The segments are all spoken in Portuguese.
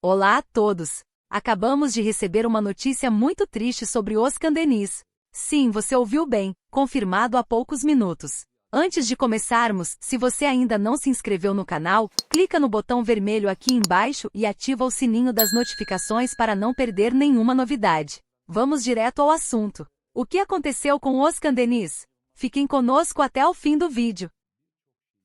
Olá a todos! Acabamos de receber uma notícia muito triste sobre Oscar Deniz. Sim, você ouviu bem, confirmado há poucos minutos. Antes de começarmos, se você ainda não se inscreveu no canal, clica no botão vermelho aqui embaixo e ativa o sininho das notificações para não perder nenhuma novidade. Vamos direto ao assunto. O que aconteceu com Oscar Deniz? Fiquem conosco até o fim do vídeo.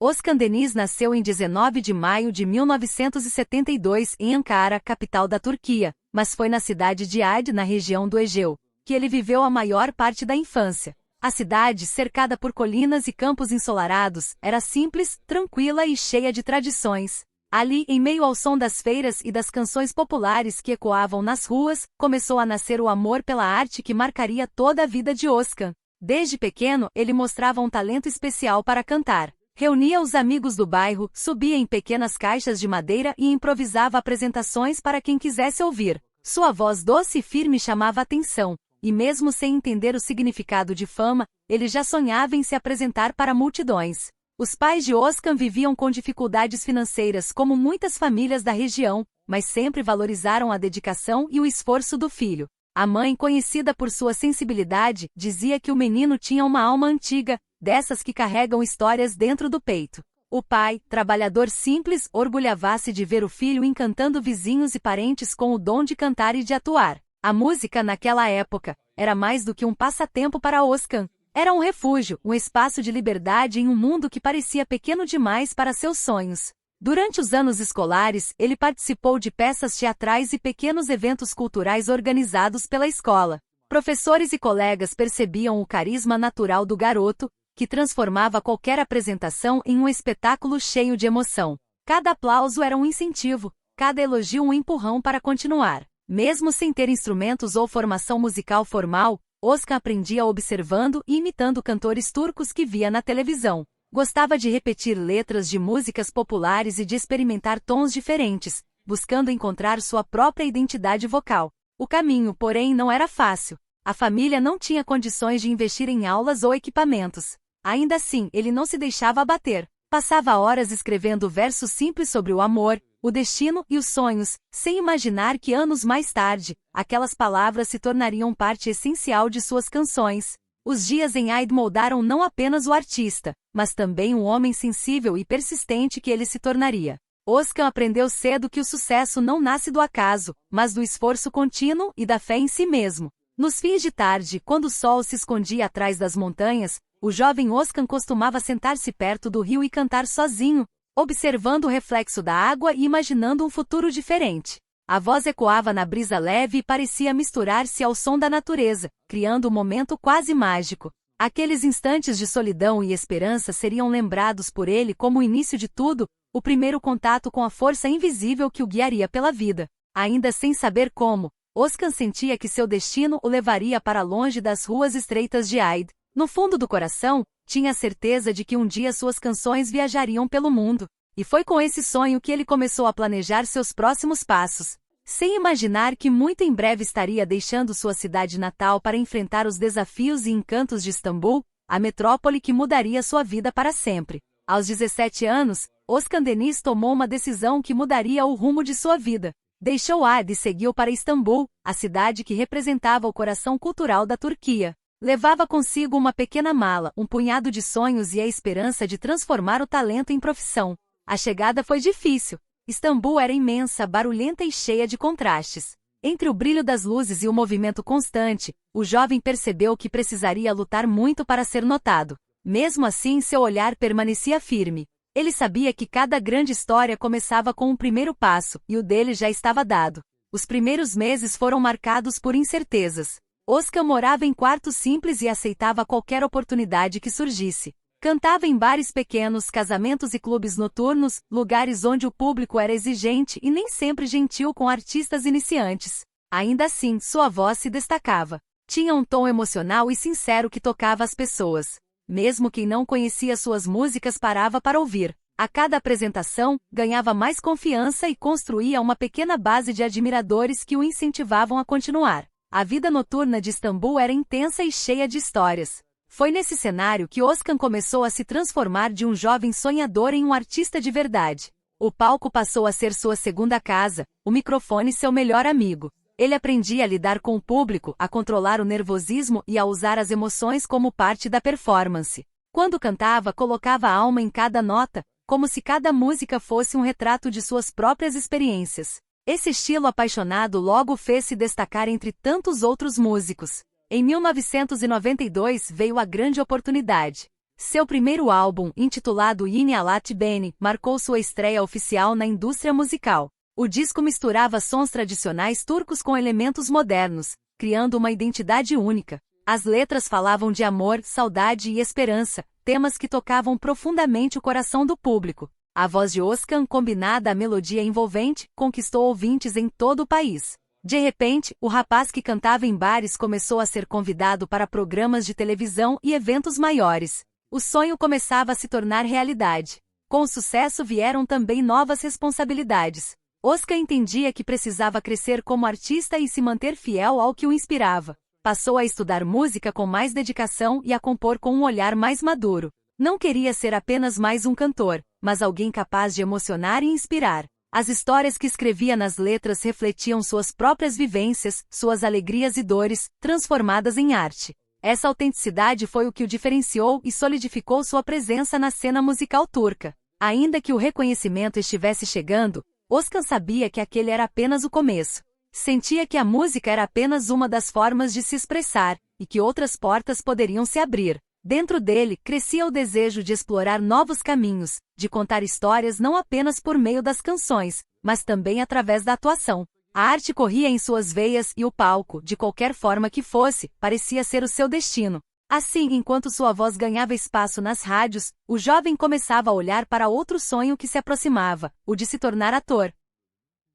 Oscar Deniz nasceu em 19 de maio de 1972 em Ankara, capital da Turquia, mas foi na cidade de Ayd, na região do Egeu, que ele viveu a maior parte da infância. A cidade, cercada por colinas e campos ensolarados, era simples, tranquila e cheia de tradições. Ali, em meio ao som das feiras e das canções populares que ecoavam nas ruas, começou a nascer o amor pela arte que marcaria toda a vida de Oscar. Desde pequeno, ele mostrava um talento especial para cantar. Reunia os amigos do bairro, subia em pequenas caixas de madeira e improvisava apresentações para quem quisesse ouvir. Sua voz doce e firme chamava a atenção, e mesmo sem entender o significado de fama, ele já sonhava em se apresentar para multidões. Os pais de Oscar viviam com dificuldades financeiras como muitas famílias da região, mas sempre valorizaram a dedicação e o esforço do filho. A mãe, conhecida por sua sensibilidade, dizia que o menino tinha uma alma antiga, dessas que carregam histórias dentro do peito. O pai, trabalhador simples, orgulhava-se de ver o filho encantando vizinhos e parentes com o dom de cantar e de atuar. A música naquela época era mais do que um passatempo para Oscar. Era um refúgio, um espaço de liberdade em um mundo que parecia pequeno demais para seus sonhos. Durante os anos escolares, ele participou de peças teatrais e pequenos eventos culturais organizados pela escola. Professores e colegas percebiam o carisma natural do garoto, que transformava qualquer apresentação em um espetáculo cheio de emoção. Cada aplauso era um incentivo, cada elogio um empurrão para continuar. Mesmo sem ter instrumentos ou formação musical formal, Oscar aprendia observando e imitando cantores turcos que via na televisão. Gostava de repetir letras de músicas populares e de experimentar tons diferentes, buscando encontrar sua própria identidade vocal. O caminho, porém, não era fácil. A família não tinha condições de investir em aulas ou equipamentos. Ainda assim, ele não se deixava abater. Passava horas escrevendo versos simples sobre o amor, o destino e os sonhos, sem imaginar que anos mais tarde, aquelas palavras se tornariam parte essencial de suas canções. Os dias em Ayd moldaram não apenas o artista, mas também um homem sensível e persistente que ele se tornaria. Oscar aprendeu cedo que o sucesso não nasce do acaso, mas do esforço contínuo e da fé em si mesmo. Nos fins de tarde, quando o sol se escondia atrás das montanhas, o jovem Oscar costumava sentar-se perto do rio e cantar sozinho, observando o reflexo da água e imaginando um futuro diferente. A voz ecoava na brisa leve e parecia misturar-se ao som da natureza, criando um momento quase mágico. Aqueles instantes de solidão e esperança seriam lembrados por ele como o início de tudo, o primeiro contato com a força invisível que o guiaria pela vida. Ainda sem saber como, Oscar sentia que seu destino o levaria para longe das ruas estreitas de Ayd. No fundo do coração, tinha a certeza de que um dia suas canções viajariam pelo mundo. E foi com esse sonho que ele começou a planejar seus próximos passos. Sem imaginar que muito em breve estaria deixando sua cidade natal para enfrentar os desafios e encantos de Istambul, a metrópole que mudaria sua vida para sempre. Aos 17 anos, Oscar Deniz tomou uma decisão que mudaria o rumo de sua vida. Deixou Ayd e seguiu para Istambul, a cidade que representava o coração cultural da Turquia. Levava consigo uma pequena mala, um punhado de sonhos e a esperança de transformar o talento em profissão. A chegada foi difícil. Istambul era imensa, barulhenta e cheia de contrastes. Entre o brilho das luzes e o movimento constante, o jovem percebeu que precisaria lutar muito para ser notado. Mesmo assim, seu olhar permanecia firme. Ele sabia que cada grande história começava com um primeiro passo, e o dele já estava dado. Os primeiros meses foram marcados por incertezas. Oscar morava em quartos simples e aceitava qualquer oportunidade que surgisse. Cantava em bares pequenos, casamentos e clubes noturnos, lugares onde o público era exigente e nem sempre gentil com artistas iniciantes. Ainda assim, sua voz se destacava. Tinha um tom emocional e sincero que tocava as pessoas. Mesmo quem não conhecia suas músicas parava para ouvir. A cada apresentação, ganhava mais confiança e construía uma pequena base de admiradores que o incentivavam a continuar. A vida noturna de Istambul era intensa e cheia de histórias. Foi nesse cenário que Oscar começou a se transformar de um jovem sonhador em um artista de verdade. O palco passou a ser sua segunda casa, o microfone seu melhor amigo. Ele aprendia a lidar com o público, a controlar o nervosismo e a usar as emoções como parte da performance. Quando cantava, colocava alma em cada nota, como se cada música fosse um retrato de suas próprias experiências. Esse estilo apaixonado logo fez se destacar entre tantos outros músicos. Em 1992 veio a grande oportunidade. Seu primeiro álbum, intitulado Yine Alat Beni, marcou sua estreia oficial na indústria musical. O disco misturava sons tradicionais turcos com elementos modernos, criando uma identidade única. As letras falavam de amor, saudade e esperança, temas que tocavam profundamente o coração do público. A voz de Özkan, combinada à melodia envolvente, conquistou ouvintes em todo o país. De repente, o rapaz que cantava em bares começou a ser convidado para programas de televisão e eventos maiores. O sonho começava a se tornar realidade. Com o sucesso vieram também novas responsabilidades. Özkan entendia que precisava crescer como artista e se manter fiel ao que o inspirava. Passou a estudar música com mais dedicação e a compor com um olhar mais maduro. Não queria ser apenas mais um cantor, mas alguém capaz de emocionar e inspirar. As histórias que escrevia nas letras refletiam suas próprias vivências, suas alegrias e dores, transformadas em arte. Essa autenticidade foi o que o diferenciou e solidificou sua presença na cena musical turca. Ainda que o reconhecimento estivesse chegando, Özkan sabia que aquele era apenas o começo. Sentia que a música era apenas uma das formas de se expressar, e que outras portas poderiam se abrir. Dentro dele, crescia o desejo de explorar novos caminhos, de contar histórias não apenas por meio das canções, mas também através da atuação. A arte corria em suas veias e o palco, de qualquer forma que fosse, parecia ser o seu destino. Assim, enquanto sua voz ganhava espaço nas rádios, o jovem começava a olhar para outro sonho que se aproximava, o de se tornar ator.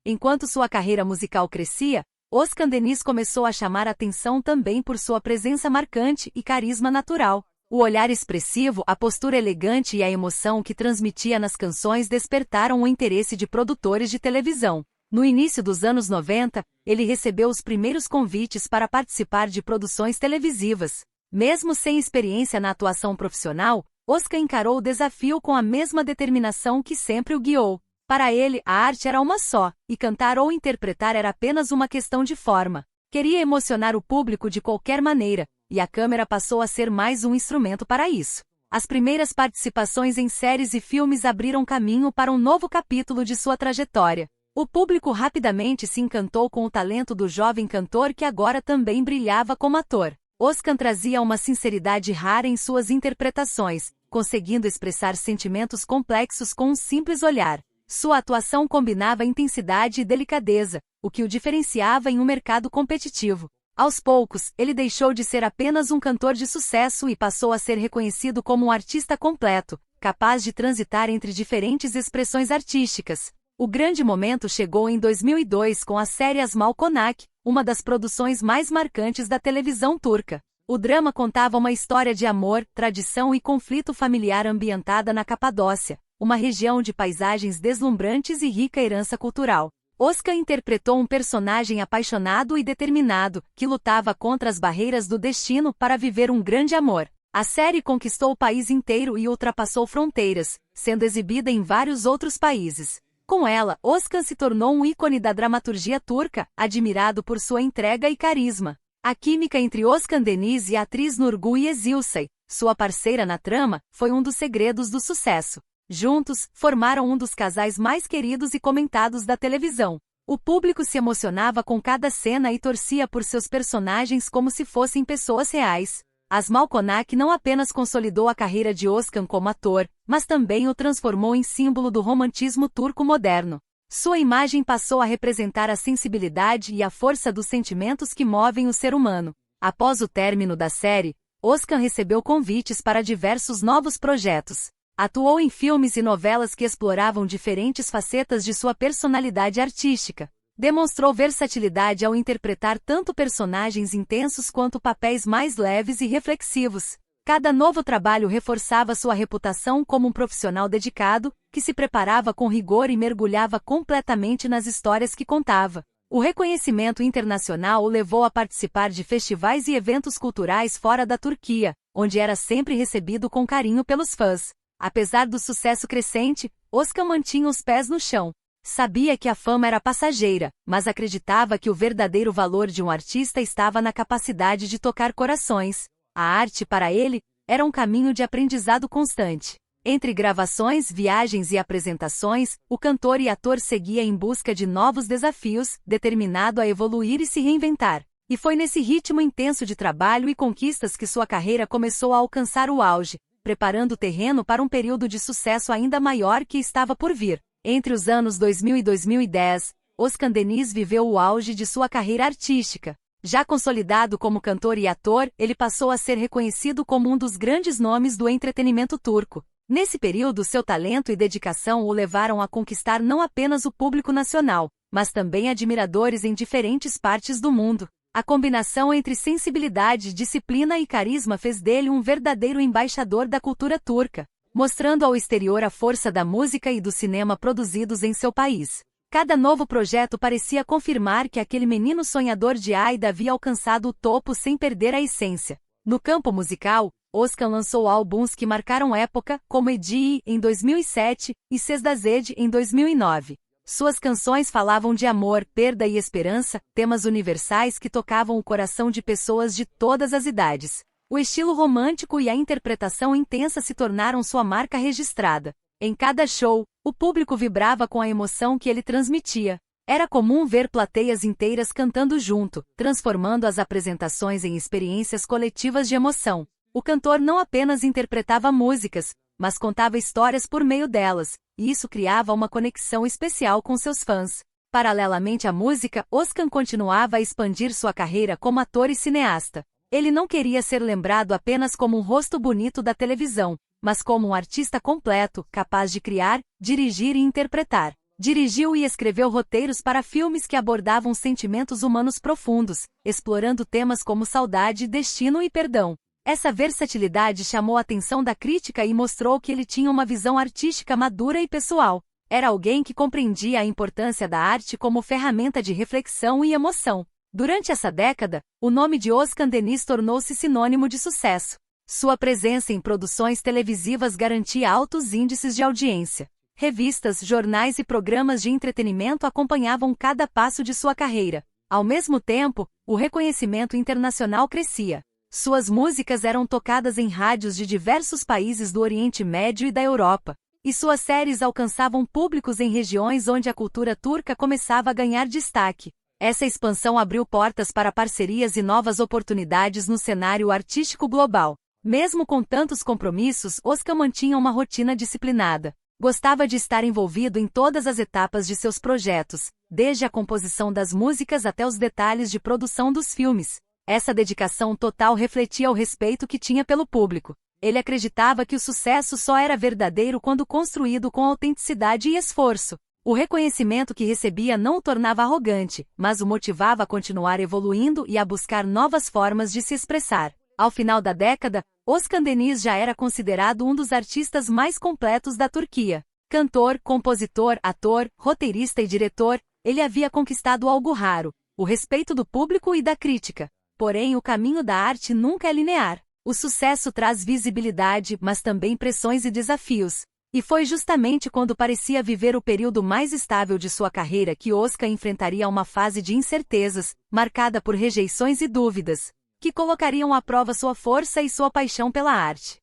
Enquanto sua carreira musical crescia, Özkan Deniz começou a chamar atenção também por sua presença marcante e carisma natural. O olhar expressivo, a postura elegante e a emoção que transmitia nas canções despertaram o interesse de produtores de televisão. No início dos anos 90, ele recebeu os primeiros convites para participar de produções televisivas. Mesmo sem experiência na atuação profissional, Özkan encarou o desafio com a mesma determinação que sempre o guiou. Para ele, a arte era uma só, e cantar ou interpretar era apenas uma questão de forma. Queria emocionar o público de qualquer maneira, e a câmera passou a ser mais um instrumento para isso. As primeiras participações em séries e filmes abriram caminho para um novo capítulo de sua trajetória. O público rapidamente se encantou com o talento do jovem cantor que agora também brilhava como ator. Özkan trazia uma sinceridade rara em suas interpretações, conseguindo expressar sentimentos complexos com um simples olhar. Sua atuação combinava intensidade e delicadeza, o que o diferenciava em um mercado competitivo. Aos poucos, ele deixou de ser apenas um cantor de sucesso e passou a ser reconhecido como um artista completo, capaz de transitar entre diferentes expressões artísticas. O grande momento chegou em 2002 com a série Asmal Konak, uma das produções mais marcantes da televisão turca. O drama contava uma história de amor, tradição e conflito familiar ambientada na Capadócia, uma região de paisagens deslumbrantes e rica herança cultural. Özkan interpretou um personagem apaixonado e determinado, que lutava contra as barreiras do destino para viver um grande amor. A série conquistou o país inteiro e ultrapassou fronteiras, sendo exibida em vários outros países. Com ela, Özkan se tornou um ícone da dramaturgia turca, admirado por sua entrega e carisma. A química entre Özkan Deniz e a atriz Nurgul Yeşilçay, sua parceira na trama, foi um dos segredos do sucesso. Juntos, formaram um dos casais mais queridos e comentados da televisão. O público se emocionava com cada cena e torcia por seus personagens como se fossem pessoas reais. Asmal Konak não apenas consolidou a carreira de Özkan como ator, mas também o transformou em símbolo do romantismo turco moderno. Sua imagem passou a representar a sensibilidade e a força dos sentimentos que movem o ser humano. Após o término da série, Özkan recebeu convites para diversos novos projetos. Atuou em filmes e novelas que exploravam diferentes facetas de sua personalidade artística. Demonstrou versatilidade ao interpretar tanto personagens intensos quanto papéis mais leves e reflexivos. Cada novo trabalho reforçava sua reputação como um profissional dedicado, que se preparava com rigor e mergulhava completamente nas histórias que contava. O reconhecimento internacional o levou a participar de festivais e eventos culturais fora da Turquia, onde era sempre recebido com carinho pelos fãs. Apesar do sucesso crescente, Özkan mantinha os pés no chão. Sabia que a fama era passageira, mas acreditava que o verdadeiro valor de um artista estava na capacidade de tocar corações. A arte, para ele, era um caminho de aprendizado constante. Entre gravações, viagens e apresentações, o cantor e ator seguia em busca de novos desafios, determinado a evoluir e se reinventar. E foi nesse ritmo intenso de trabalho e conquistas que sua carreira começou a alcançar o auge, preparando o terreno para um período de sucesso ainda maior que estava por vir. Entre os anos 2000 e 2010, Özkan Deniz viveu o auge de sua carreira artística. Já consolidado como cantor e ator, ele passou a ser reconhecido como um dos grandes nomes do entretenimento turco. Nesse período, seu talento e dedicação o levaram a conquistar não apenas o público nacional, mas também admiradores em diferentes partes do mundo. A combinação entre sensibilidade, disciplina e carisma fez dele um verdadeiro embaixador da cultura turca, mostrando ao exterior a força da música e do cinema produzidos em seu país. Cada novo projeto parecia confirmar que aquele menino sonhador de Aida havia alcançado o topo sem perder a essência. No campo musical, Özkan lançou álbuns que marcaram época, como Ediye, em 2007, e Sezdazede, em 2009. Suas canções falavam de amor, perda e esperança, temas universais que tocavam o coração de pessoas de todas as idades. O estilo romântico e a interpretação intensa se tornaram sua marca registrada. Em cada show, o público vibrava com a emoção que ele transmitia. Era comum ver plateias inteiras cantando junto, transformando as apresentações em experiências coletivas de emoção. O cantor não apenas interpretava músicas, mas contava histórias por meio delas, e isso criava uma conexão especial com seus fãs. Paralelamente à música, Özkan continuava a expandir sua carreira como ator e cineasta. Ele não queria ser lembrado apenas como um rosto bonito da televisão, mas como um artista completo, capaz de criar, dirigir e interpretar. Dirigiu e escreveu roteiros para filmes que abordavam sentimentos humanos profundos, explorando temas como saudade, destino e perdão. Essa versatilidade chamou a atenção da crítica e mostrou que ele tinha uma visão artística madura e pessoal. Era alguém que compreendia a importância da arte como ferramenta de reflexão e emoção. Durante essa década, o nome de Özkan Deniz tornou-se sinônimo de sucesso. Sua presença em produções televisivas garantia altos índices de audiência. Revistas, jornais e programas de entretenimento acompanhavam cada passo de sua carreira. Ao mesmo tempo, o reconhecimento internacional crescia. Suas músicas eram tocadas em rádios de diversos países do Oriente Médio e da Europa, e suas séries alcançavam públicos em regiões onde a cultura turca começava a ganhar destaque. Essa expansão abriu portas para parcerias e novas oportunidades no cenário artístico global. Mesmo com tantos compromissos, Özkan mantinha uma rotina disciplinada. Gostava de estar envolvido em todas as etapas de seus projetos, desde a composição das músicas até os detalhes de produção dos filmes. Essa dedicação total refletia o respeito que tinha pelo público. Ele acreditava que o sucesso só era verdadeiro quando construído com autenticidade e esforço. O reconhecimento que recebia não o tornava arrogante, mas o motivava a continuar evoluindo e a buscar novas formas de se expressar. Ao final da década, Özkan Deniz já era considerado um dos artistas mais completos da Turquia. Cantor, compositor, ator, roteirista e diretor, ele havia conquistado algo raro: o respeito do público e da crítica. Porém, o caminho da arte nunca é linear. O sucesso traz visibilidade, mas também pressões e desafios. E foi justamente quando parecia viver o período mais estável de sua carreira que Özkan enfrentaria uma fase de incertezas, marcada por rejeições e dúvidas, que colocariam à prova sua força e sua paixão pela arte.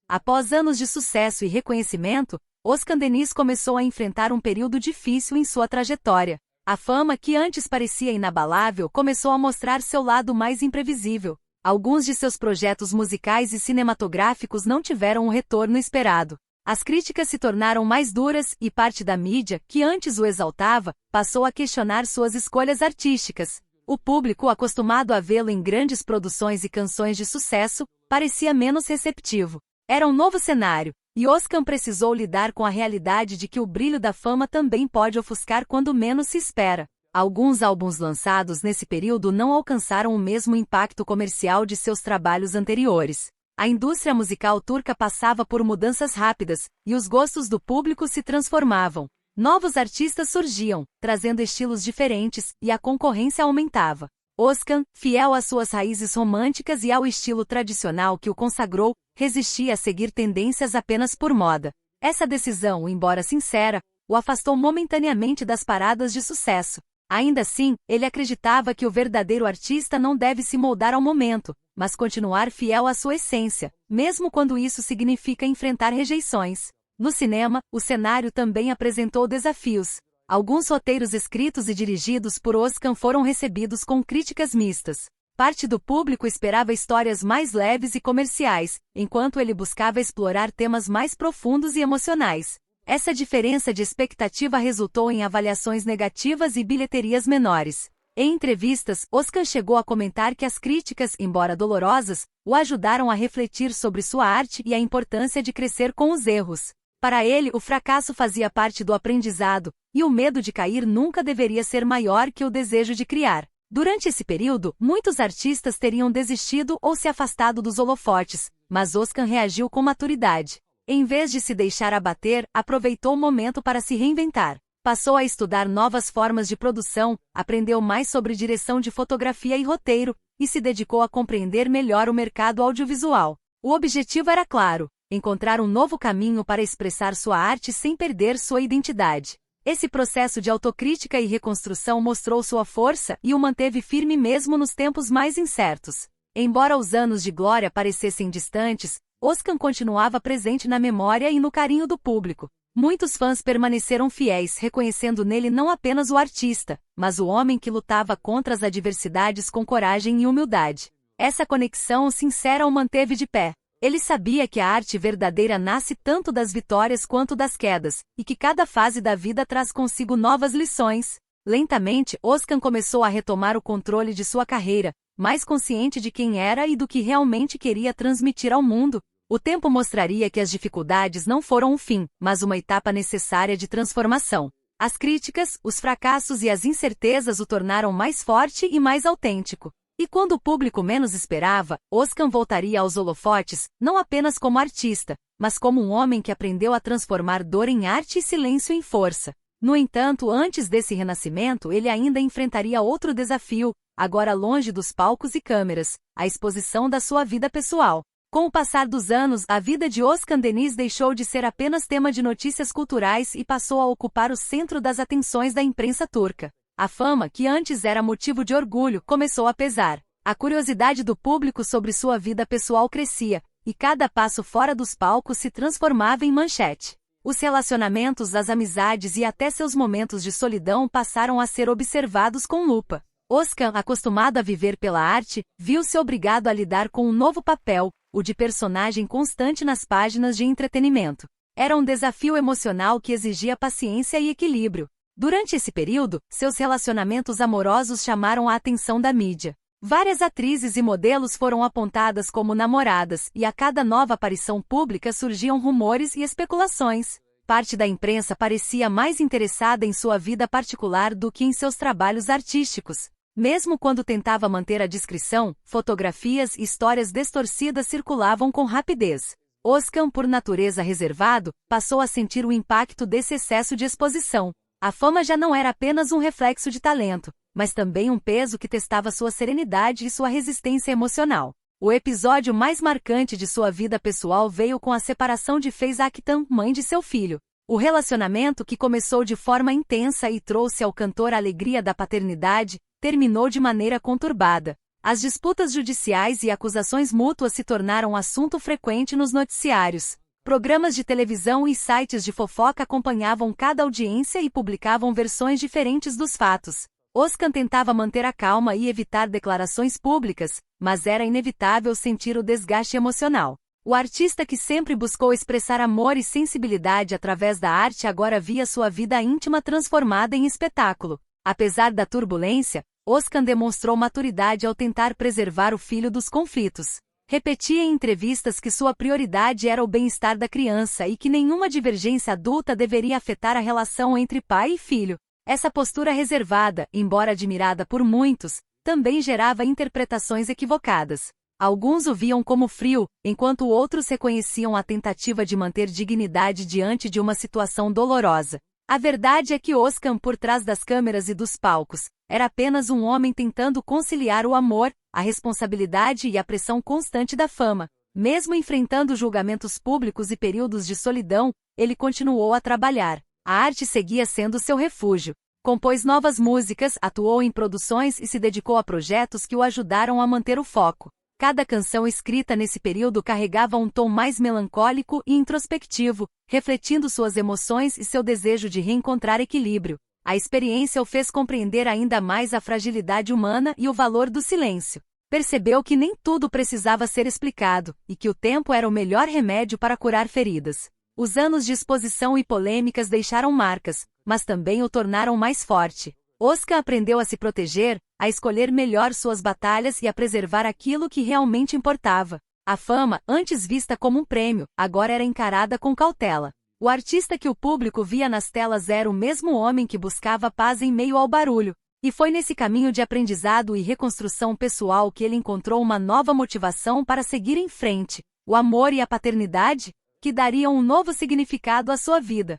Após anos de sucesso e reconhecimento, Özkan Deniz começou a enfrentar um período difícil em sua trajetória. A fama, que antes parecia inabalável, começou a mostrar seu lado mais imprevisível. Alguns de seus projetos musicais e cinematográficos não tiveram o retorno esperado. As críticas se tornaram mais duras e parte da mídia, que antes o exaltava, passou a questionar suas escolhas artísticas. O público, acostumado a vê-lo em grandes produções e canções de sucesso, parecia menos receptivo. Era um novo cenário, e Özkan precisou lidar com a realidade de que o brilho da fama também pode ofuscar quando menos se espera. Alguns álbuns lançados nesse período não alcançaram o mesmo impacto comercial de seus trabalhos anteriores. A indústria musical turca passava por mudanças rápidas, e os gostos do público se transformavam. Novos artistas surgiam, trazendo estilos diferentes, e a concorrência aumentava. Oscar, fiel às suas raízes românticas e ao estilo tradicional que o consagrou, resistia a seguir tendências apenas por moda. Essa decisão, embora sincera, o afastou momentaneamente das paradas de sucesso. Ainda assim, ele acreditava que o verdadeiro artista não deve se moldar ao momento, mas continuar fiel à sua essência, mesmo quando isso significa enfrentar rejeições. No cinema, o cenário também apresentou desafios. Alguns roteiros escritos e dirigidos por Oscar foram recebidos com críticas mistas. Parte do público esperava histórias mais leves e comerciais, enquanto ele buscava explorar temas mais profundos e emocionais. Essa diferença de expectativa resultou em avaliações negativas e bilheterias menores. Em entrevistas, Oscar chegou a comentar que as críticas, embora dolorosas, o ajudaram a refletir sobre sua arte e a importância de crescer com os erros. Para ele, o fracasso fazia parte do aprendizado, e o medo de cair nunca deveria ser maior que o desejo de criar. Durante esse período, muitos artistas teriam desistido ou se afastado dos holofotes, mas Oscar reagiu com maturidade. Em vez de se deixar abater, aproveitou o momento para se reinventar. Passou a estudar novas formas de produção, aprendeu mais sobre direção de fotografia e roteiro, e se dedicou a compreender melhor o mercado audiovisual. O objetivo era claro: encontrar um novo caminho para expressar sua arte sem perder sua identidade. Esse processo de autocrítica e reconstrução mostrou sua força e o manteve firme mesmo nos tempos mais incertos. Embora os anos de glória parecessem distantes, Oscar continuava presente na memória e no carinho do público. Muitos fãs permaneceram fiéis, reconhecendo nele não apenas o artista, mas o homem que lutava contra as adversidades com coragem e humildade. Essa conexão sincera o manteve de pé. Ele sabia que a arte verdadeira nasce tanto das vitórias quanto das quedas, e que cada fase da vida traz consigo novas lições. Lentamente, Oscar começou a retomar o controle de sua carreira, mais consciente de quem era e do que realmente queria transmitir ao mundo. O tempo mostraria que as dificuldades não foram um fim, mas uma etapa necessária de transformação. As críticas, os fracassos e as incertezas o tornaram mais forte e mais autêntico. E quando o público menos esperava, Oscar voltaria aos holofotes, não apenas como artista, mas como um homem que aprendeu a transformar dor em arte e silêncio em força. No entanto, antes desse renascimento, ele ainda enfrentaria outro desafio, agora longe dos palcos e câmeras: a exposição da sua vida pessoal. Com o passar dos anos, a vida de Oscar Deniz deixou de ser apenas tema de notícias culturais e passou a ocupar o centro das atenções da imprensa turca. A fama, que antes era motivo de orgulho, começou a pesar. A curiosidade do público sobre sua vida pessoal crescia, e cada passo fora dos palcos se transformava em manchete. Os relacionamentos, as amizades e até seus momentos de solidão passaram a ser observados com lupa. Oscar, acostumado a viver pela arte, viu-se obrigado a lidar com um novo papel, o de personagem constante nas páginas de entretenimento. Era um desafio emocional que exigia paciência e equilíbrio. Durante esse período, seus relacionamentos amorosos chamaram a atenção da mídia. Várias atrizes e modelos foram apontadas como namoradas, e a cada nova aparição pública surgiam rumores e especulações. Parte da imprensa parecia mais interessada em sua vida particular do que em seus trabalhos artísticos. Mesmo quando tentava manter a discrição, fotografias e histórias distorcidas circulavam com rapidez. Oscar, por natureza reservado, passou a sentir o impacto desse excesso de exposição. A fama já não era apenas um reflexo de talento, mas também um peso que testava sua serenidade e sua resistência emocional. O episódio mais marcante de sua vida pessoal veio com a separação de Faiz Aktan, mãe de seu filho. O relacionamento, que começou de forma intensa e trouxe ao cantor a alegria da paternidade, terminou de maneira conturbada. As disputas judiciais e acusações mútuas se tornaram assunto frequente nos noticiários. Programas de televisão e sites de fofoca acompanhavam cada audiência e publicavam versões diferentes dos fatos. Oscar tentava manter a calma e evitar declarações públicas, mas era inevitável sentir o desgaste emocional. O artista, que sempre buscou expressar amor e sensibilidade através da arte, agora via sua vida íntima transformada em espetáculo. Apesar da turbulência, Oscar demonstrou maturidade ao tentar preservar o filho dos conflitos. Repetia em entrevistas que sua prioridade era o bem-estar da criança e que nenhuma divergência adulta deveria afetar a relação entre pai e filho. Essa postura reservada, embora admirada por muitos, também gerava interpretações equivocadas. Alguns o viam como frio, enquanto outros reconheciam a tentativa de manter dignidade diante de uma situação dolorosa. A verdade é que Oscar, por trás das câmeras e dos palcos, era apenas um homem tentando conciliar o amor, a responsabilidade e a pressão constante da fama. Mesmo enfrentando julgamentos públicos e períodos de solidão, ele continuou a trabalhar. A arte seguia sendo seu refúgio. Compôs novas músicas, atuou em produções e se dedicou a projetos que o ajudaram a manter o foco. Cada canção escrita nesse período carregava um tom mais melancólico e introspectivo, refletindo suas emoções e seu desejo de reencontrar equilíbrio. A experiência o fez compreender ainda mais a fragilidade humana e o valor do silêncio. Percebeu que nem tudo precisava ser explicado, e que o tempo era o melhor remédio para curar feridas. Os anos de exposição e polêmicas deixaram marcas, mas também o tornaram mais forte. Oscar aprendeu a se proteger, a escolher melhor suas batalhas e a preservar aquilo que realmente importava. A fama, antes vista como um prêmio, agora era encarada com cautela. O artista que o público via nas telas era o mesmo homem que buscava paz em meio ao barulho. E foi nesse caminho de aprendizado e reconstrução pessoal que ele encontrou uma nova motivação para seguir em frente: o amor e a paternidade, que dariam um novo significado à sua vida.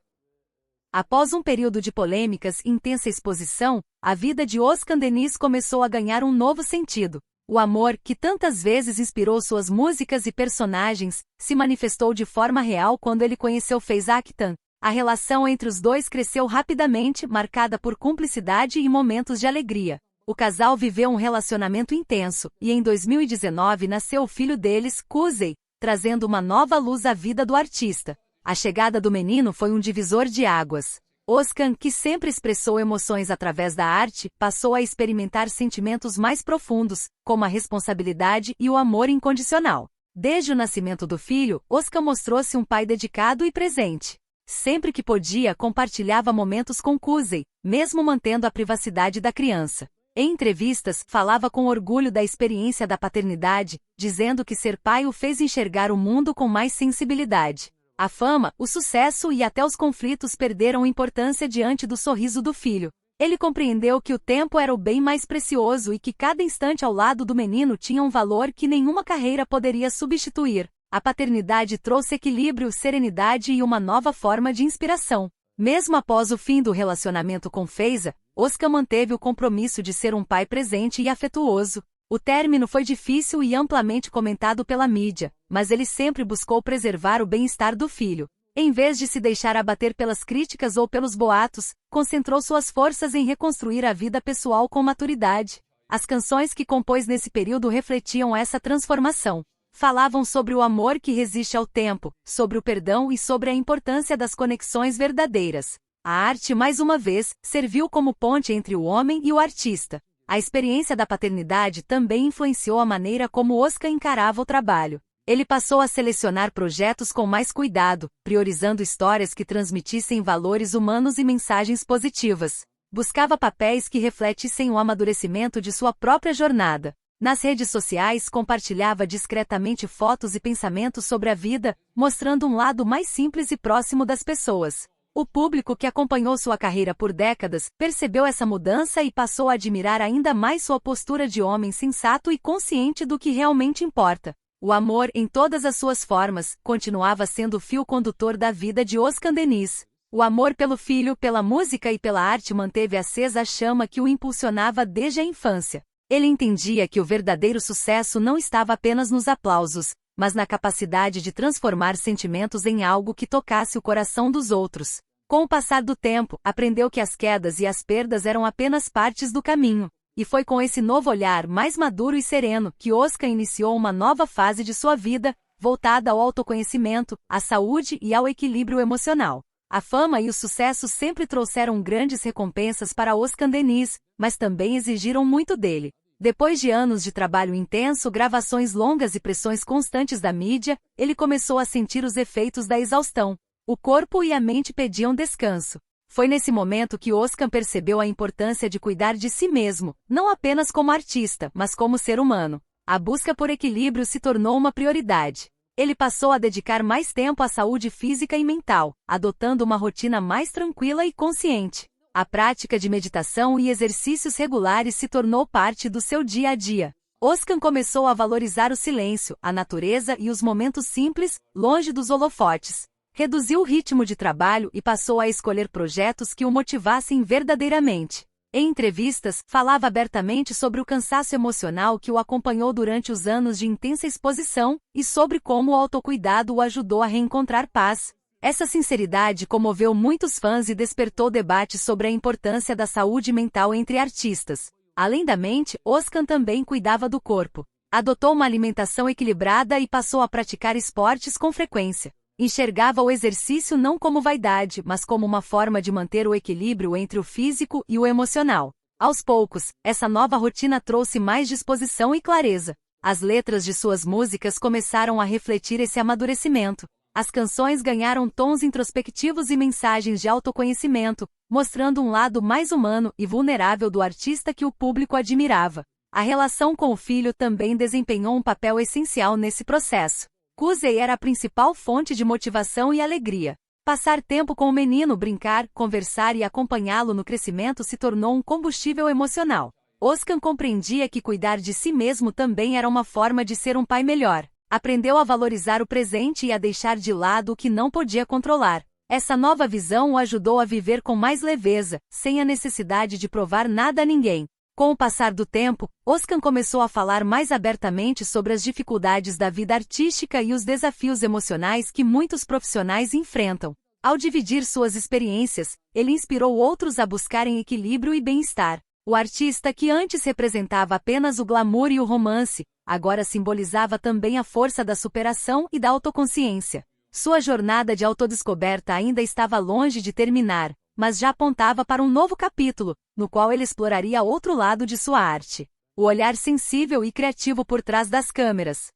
Após um período de polêmicas e intensa exposição, a vida de Oscar Denis começou a ganhar um novo sentido. O amor, que tantas vezes inspirou suas músicas e personagens, se manifestou de forma real quando ele conheceu Faith Aktan. A relação entre os dois cresceu rapidamente, marcada por cumplicidade e momentos de alegria. O casal viveu um relacionamento intenso, e em 2019 nasceu o filho deles, Kuzey, trazendo uma nova luz à vida do artista. A chegada do menino foi um divisor de águas. Oscar, que sempre expressou emoções através da arte, passou a experimentar sentimentos mais profundos, como a responsabilidade e o amor incondicional. Desde o nascimento do filho, Oscar mostrou-se um pai dedicado e presente. Sempre que podia, compartilhava momentos com Kuzey, mesmo mantendo a privacidade da criança. Em entrevistas, falava com orgulho da experiência da paternidade, dizendo que ser pai o fez enxergar o mundo com mais sensibilidade. A fama, o sucesso e até os conflitos perderam importância diante do sorriso do filho. Ele compreendeu que o tempo era o bem mais precioso e que cada instante ao lado do menino tinha um valor que nenhuma carreira poderia substituir. A paternidade trouxe equilíbrio, serenidade e uma nova forma de inspiração. Mesmo após o fim do relacionamento com Faith, Oscar manteve o compromisso de ser um pai presente e afetuoso. O término foi difícil e amplamente comentado pela mídia, mas ele sempre buscou preservar o bem-estar do filho. Em vez de se deixar abater pelas críticas ou pelos boatos, concentrou suas forças em reconstruir a vida pessoal com maturidade. As canções que compôs nesse período refletiam essa transformação. Falavam sobre o amor que resiste ao tempo, sobre o perdão e sobre a importância das conexões verdadeiras. A arte, mais uma vez, serviu como ponte entre o homem e o artista. A experiência da paternidade também influenciou a maneira como Oscar encarava o trabalho. Ele passou a selecionar projetos com mais cuidado, priorizando histórias que transmitissem valores humanos e mensagens positivas. Buscava papéis que refletissem o amadurecimento de sua própria jornada. Nas redes sociais, compartilhava discretamente fotos e pensamentos sobre a vida, mostrando um lado mais simples e próximo das pessoas. O público que acompanhou sua carreira por décadas percebeu essa mudança e passou a admirar ainda mais sua postura de homem sensato e consciente do que realmente importa. O amor, em todas as suas formas, continuava sendo o fio condutor da vida de Oscar Denis. O amor pelo filho, pela música e pela arte manteve acesa a chama que o impulsionava desde a infância. Ele entendia que o verdadeiro sucesso não estava apenas nos aplausos, mas na capacidade de transformar sentimentos em algo que tocasse o coração dos outros. Com o passar do tempo, aprendeu que as quedas e as perdas eram apenas partes do caminho. E foi com esse novo olhar mais maduro e sereno que Oscar iniciou uma nova fase de sua vida, voltada ao autoconhecimento, à saúde e ao equilíbrio emocional. A fama e o sucesso sempre trouxeram grandes recompensas para Oscar Denis, mas também exigiram muito dele. Depois de anos de trabalho intenso, gravações longas e pressões constantes da mídia, ele começou a sentir os efeitos da exaustão. O corpo e a mente pediam descanso. Foi nesse momento que Oscar percebeu a importância de cuidar de si mesmo, não apenas como artista, mas como ser humano. A busca por equilíbrio se tornou uma prioridade. Ele passou a dedicar mais tempo à saúde física e mental, adotando uma rotina mais tranquila e consciente. A prática de meditação e exercícios regulares se tornou parte do seu dia a dia. Oscar começou a valorizar o silêncio, a natureza e os momentos simples, longe dos holofotes. Reduziu o ritmo de trabalho e passou a escolher projetos que o motivassem verdadeiramente. Em entrevistas, falava abertamente sobre o cansaço emocional que o acompanhou durante os anos de intensa exposição e sobre como o autocuidado o ajudou a reencontrar paz. Essa sinceridade comoveu muitos fãs e despertou debates sobre a importância da saúde mental entre artistas. Além da mente, Özkan também cuidava do corpo. Adotou uma alimentação equilibrada e passou a praticar esportes com frequência. Enxergava o exercício não como vaidade, mas como uma forma de manter o equilíbrio entre o físico e o emocional. Aos poucos, essa nova rotina trouxe mais disposição e clareza. As letras de suas músicas começaram a refletir esse amadurecimento. As canções ganharam tons introspectivos e mensagens de autoconhecimento, mostrando um lado mais humano e vulnerável do artista que o público admirava. A relação com o filho também desempenhou um papel essencial nesse processo. Kuzey era a principal fonte de motivação e alegria. Passar tempo com o menino, brincar, conversar e acompanhá-lo no crescimento se tornou um combustível emocional. Özkan compreendia que cuidar de si mesmo também era uma forma de ser um pai melhor. Aprendeu a valorizar o presente e a deixar de lado o que não podia controlar. Essa nova visão o ajudou a viver com mais leveza, sem a necessidade de provar nada a ninguém. Com o passar do tempo, Özkan começou a falar mais abertamente sobre as dificuldades da vida artística e os desafios emocionais que muitos profissionais enfrentam. Ao dividir suas experiências, ele inspirou outros a buscarem equilíbrio e bem-estar. O artista que antes representava apenas o glamour e o romance, agora simbolizava também a força da superação e da autoconsciência. Sua jornada de autodescoberta ainda estava longe de terminar, mas já apontava para um novo capítulo, no qual ele exploraria outro lado de sua arte. O olhar sensível e criativo por trás das câmeras.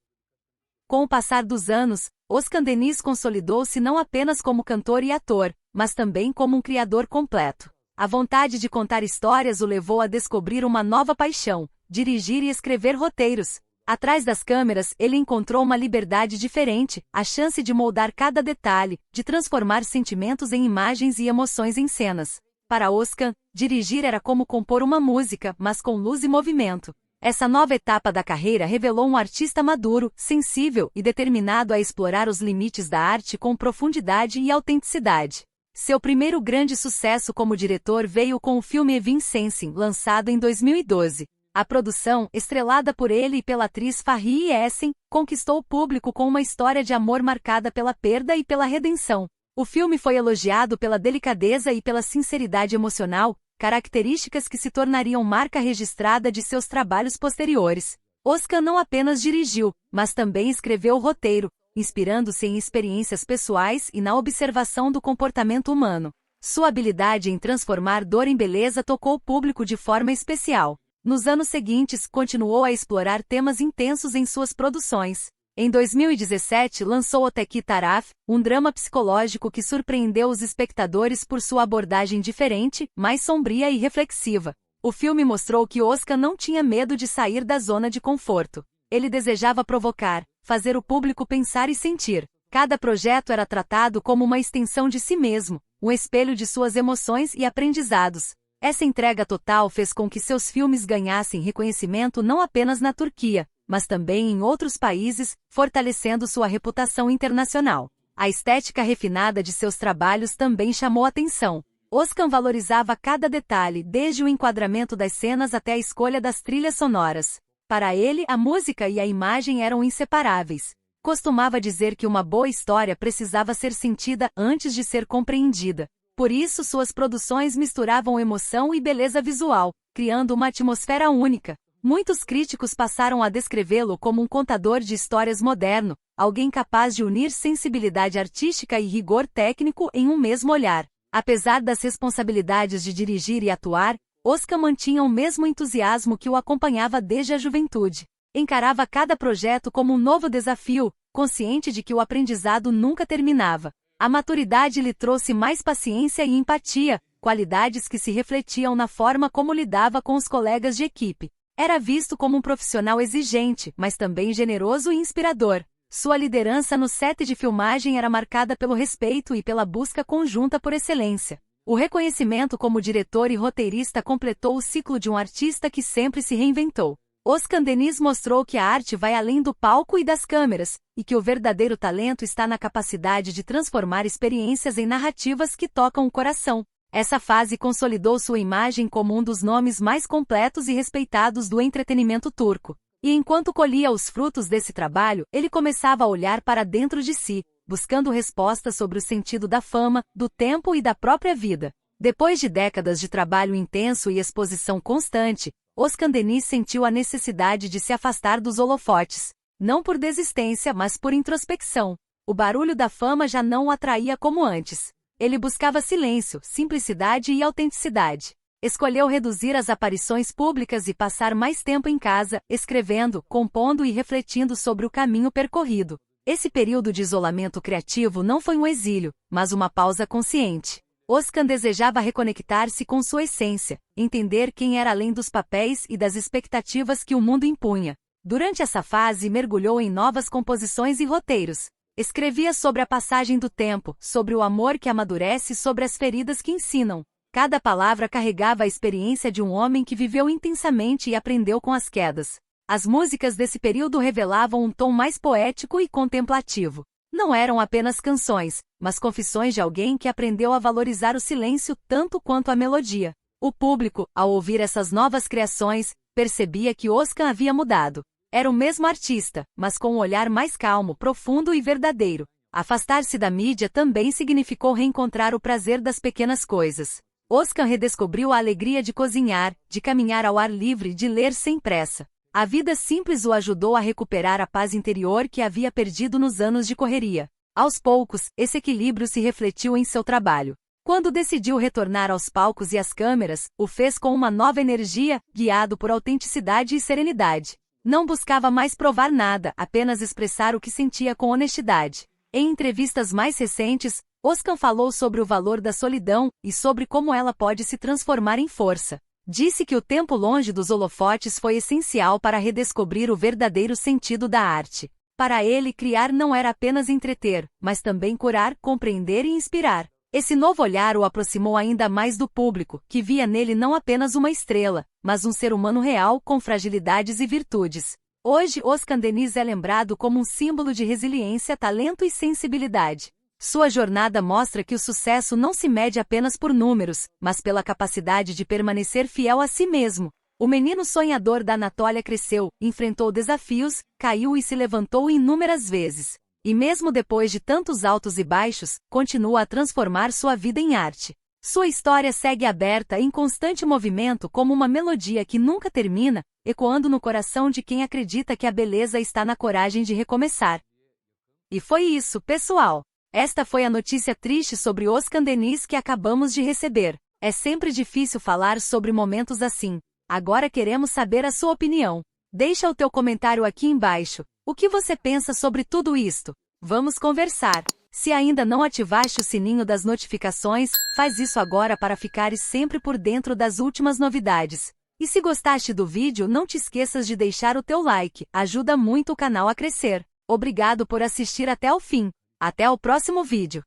Com o passar dos anos, Özkan Deniz consolidou-se não apenas como cantor e ator, mas também como um criador completo. A vontade de contar histórias o levou a descobrir uma nova paixão: dirigir e escrever roteiros. Atrás das câmeras, ele encontrou uma liberdade diferente, a chance de moldar cada detalhe, de transformar sentimentos em imagens e emoções em cenas. Para Özkan, dirigir era como compor uma música, mas com luz e movimento. Essa nova etapa da carreira revelou um artista maduro, sensível e determinado a explorar os limites da arte com profundidade e autenticidade. Seu primeiro grande sucesso como diretor veio com o filme Evanescence, lançado em 2012. A produção, estrelada por ele e pela atriz Fahriye Evcen, conquistou o público com uma história de amor marcada pela perda e pela redenção. O filme foi elogiado pela delicadeza e pela sinceridade emocional, características que se tornariam marca registrada de seus trabalhos posteriores. Özkan não apenas dirigiu, mas também escreveu o roteiro, inspirando-se em experiências pessoais e na observação do comportamento humano. Sua habilidade em transformar dor em beleza tocou o público de forma especial. Nos anos seguintes, continuou a explorar temas intensos em suas produções. Em 2017, lançou Öteki Taraf, um drama psicológico que surpreendeu os espectadores por sua abordagem diferente, mais sombria e reflexiva. O filme mostrou que Özkan não tinha medo de sair da zona de conforto. Ele desejava provocar, fazer o público pensar e sentir. Cada projeto era tratado como uma extensão de si mesmo, um espelho de suas emoções e aprendizados. Essa entrega total fez com que seus filmes ganhassem reconhecimento não apenas na Turquia, mas também em outros países, fortalecendo sua reputação internacional. A estética refinada de seus trabalhos também chamou atenção. Özkan valorizava cada detalhe, desde o enquadramento das cenas até a escolha das trilhas sonoras. Para ele, a música e a imagem eram inseparáveis. Costumava dizer que uma boa história precisava ser sentida antes de ser compreendida. Por isso, suas produções misturavam emoção e beleza visual, criando uma atmosfera única. Muitos críticos passaram a descrevê-lo como um contador de histórias moderno, alguém capaz de unir sensibilidade artística e rigor técnico em um mesmo olhar. Apesar das responsabilidades de dirigir e atuar, Özkan mantinha o mesmo entusiasmo que o acompanhava desde a juventude. Encarava cada projeto como um novo desafio, consciente de que o aprendizado nunca terminava. A maturidade lhe trouxe mais paciência e empatia, qualidades que se refletiam na forma como lidava com os colegas de equipe. Era visto como um profissional exigente, mas também generoso e inspirador. Sua liderança no set de filmagem era marcada pelo respeito e pela busca conjunta por excelência. O reconhecimento como diretor e roteirista completou o ciclo de um artista que sempre se reinventou. Oscar Denis mostrou que a arte vai além do palco e das câmeras, e que o verdadeiro talento está na capacidade de transformar experiências em narrativas que tocam o coração. Essa fase consolidou sua imagem como um dos nomes mais completos e respeitados do entretenimento turco. E enquanto colhia os frutos desse trabalho, ele começava a olhar para dentro de si, buscando respostas sobre o sentido da fama, do tempo e da própria vida. Depois de décadas de trabalho intenso e exposição constante, Oscar Denis sentiu a necessidade de se afastar dos holofotes. Não por desistência, mas por introspecção. O barulho da fama já não o atraía como antes. Ele buscava silêncio, simplicidade e autenticidade. Escolheu reduzir as aparições públicas e passar mais tempo em casa, escrevendo, compondo e refletindo sobre o caminho percorrido. Esse período de isolamento criativo não foi um exílio, mas uma pausa consciente. Oscar desejava reconectar-se com sua essência, entender quem era além dos papéis e das expectativas que o mundo impunha. Durante essa fase, mergulhou em novas composições e roteiros. Escrevia sobre a passagem do tempo, sobre o amor que amadurece e sobre as feridas que ensinam. Cada palavra carregava a experiência de um homem que viveu intensamente e aprendeu com as quedas. As músicas desse período revelavam um tom mais poético e contemplativo. Não eram apenas canções, mas confissões de alguém que aprendeu a valorizar o silêncio tanto quanto a melodia. O público, ao ouvir essas novas criações, percebia que Oscar havia mudado. Era o mesmo artista, mas com um olhar mais calmo, profundo e verdadeiro. Afastar-se da mídia também significou reencontrar o prazer das pequenas coisas. Oscar redescobriu a alegria de cozinhar, de caminhar ao ar livre, de ler sem pressa. A vida simples o ajudou a recuperar a paz interior que havia perdido nos anos de correria. Aos poucos, esse equilíbrio se refletiu em seu trabalho. Quando decidiu retornar aos palcos e às câmeras, o fez com uma nova energia, guiado por autenticidade e serenidade. Não buscava mais provar nada, apenas expressar o que sentia com honestidade. Em entrevistas mais recentes, Oscar falou sobre o valor da solidão e sobre como ela pode se transformar em força. Disse que o tempo longe dos holofotes foi essencial para redescobrir o verdadeiro sentido da arte. Para ele, criar não era apenas entreter, mas também curar, compreender e inspirar. Esse novo olhar o aproximou ainda mais do público, que via nele não apenas uma estrela, mas um ser humano real com fragilidades e virtudes. Hoje, Oscar Denis é lembrado como um símbolo de resiliência, talento e sensibilidade. Sua jornada mostra que o sucesso não se mede apenas por números, mas pela capacidade de permanecer fiel a si mesmo. O menino sonhador da Anatólia cresceu, enfrentou desafios, caiu e se levantou inúmeras vezes. E mesmo depois de tantos altos e baixos, continua a transformar sua vida em arte. Sua história segue aberta em constante movimento como uma melodia que nunca termina, ecoando no coração de quem acredita que a beleza está na coragem de recomeçar. E foi isso, pessoal! Esta foi a notícia triste sobre Oscar Denis que acabamos de receber. É sempre difícil falar sobre momentos assim. Agora queremos saber a sua opinião. Deixa o teu comentário aqui embaixo. O que você pensa sobre tudo isto? Vamos conversar. Se ainda não ativaste o sininho das notificações, faz isso agora para ficares sempre por dentro das últimas novidades. E se gostaste do vídeo, não te esqueças de deixar o teu like. Ajuda muito o canal a crescer. Obrigado por assistir até o fim. Até o próximo vídeo.